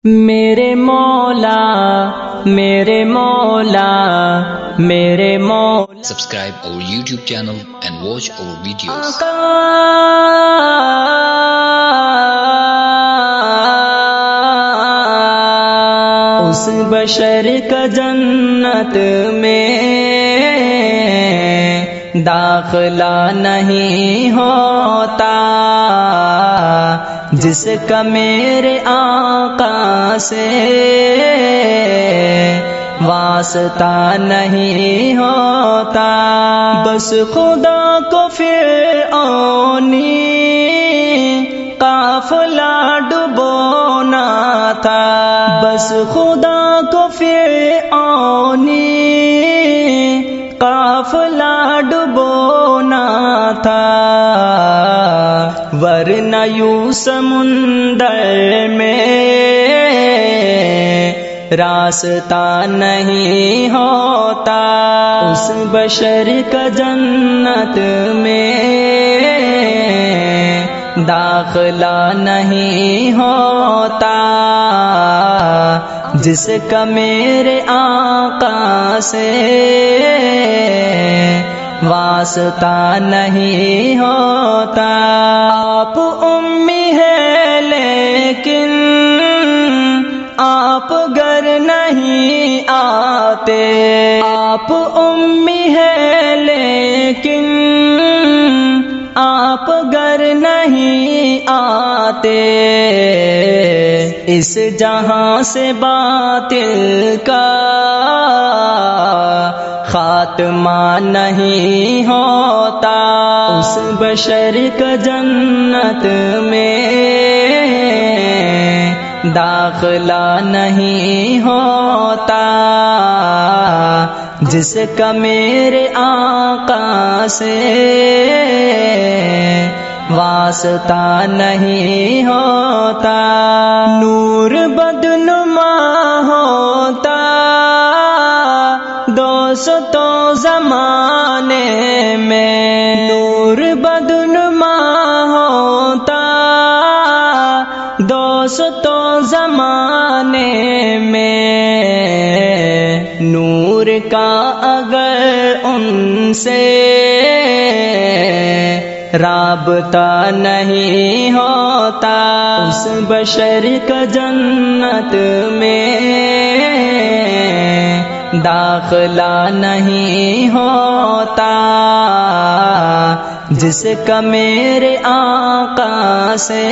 میرے مولا میرے مولا میرے مولا Subscribe our YouTube channel and watch our videos. اس بشر کا جنت میں داخلہ نہیں ہوتا جس کا میرے آقا سے واسطہ نہیں ہوتا۔ بس خدا کو فرعونی قافلہ ڈبونا تھا، بس خدا کو فرعونی قافلہ ڈبونا تھا، ورنہ یوں سمندر میں راستہ نہیں ہوتا۔ اس بشر کا جنت میں داخلہ نہیں ہوتا جس کا میرے آقا سے واسطہ نہیں ہوتا۔ آپ امی ہیں لیکن آپ گھر نہیں آتے، آپ امی ہیں لیکن آپ گھر نہیں آتے، اس جہاں سے باطل کا خاتمہ نہیں ہوتا۔ اس بشر کا جنت میں داخلہ نہیں ہوتا جس کا میرے آقا سے واسطہ نہیں ہوتا۔ نور بدنما ہوتا دوستوں زمانے میں، نور بدنما ہوتا دوستوں زمانے میں، نور کا اگر ان سے رابطہ نہیں ہوتا، اس بشر کا جنت میں داخلہ نہیں ہوتا جس کا میرے آقا سے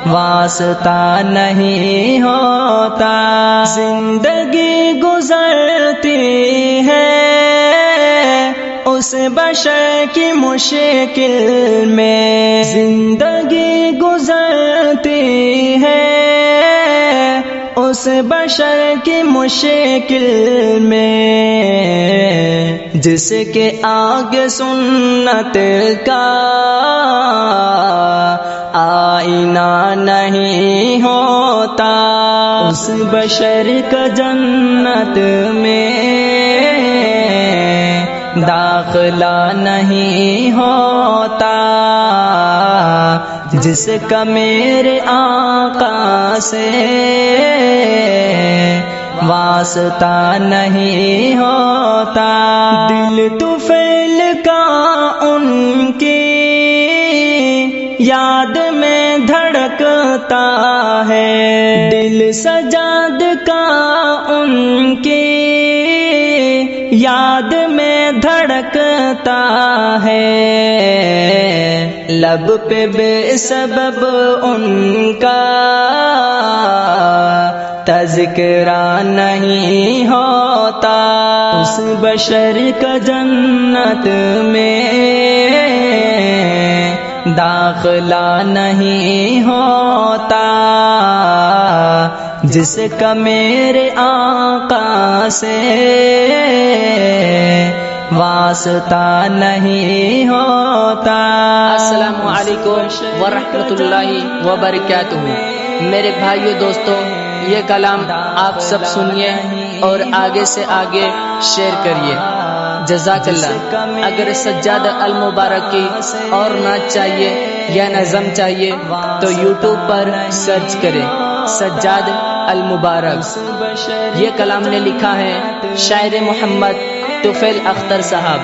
واسطہ نہیں ہوتا۔ زندگی گزرتی ہے اس بشر کی مشکل میں، زندگی گزرتی ہے اس بشر کی مشکل میں، جس کے آگے سنت کا آئینہ نہیں ہوتا۔ اس بشر کا جنت میں داخلہ نہیں ہوتا جس کا میرے آقا سے واسطہ نہیں ہوتا۔ دل طفیل کا ان کی یاد میں دھڑکتا ہے، دل سجاد کا ان کی یاد میں دھڑکتا ہے، لب پہ بے سبب ان کا تذکرہ نہیں ہوتا۔ اس بشر کا جنت میں داخلہ نہیں ہوتا جس کا میرے آقا سے واسطہ نہیں ہوتا۔ السلام علیکم ورحمۃ اللہ وبرکاتہ۔ میرے بھائیو دوستو، یہ کلام آپ سب سنیے اور آگے سے آگے شیئر کریے۔ جزاک اللہ۔ اگر سجاد المبارک کی اور نعت چاہیے یا نظم چاہیے تو یوٹیوب پر سرچ کریں سجاد المبارک۔ یہ کلام نے لکھا ہے شاعر محمد طفیل اختر صاحب۔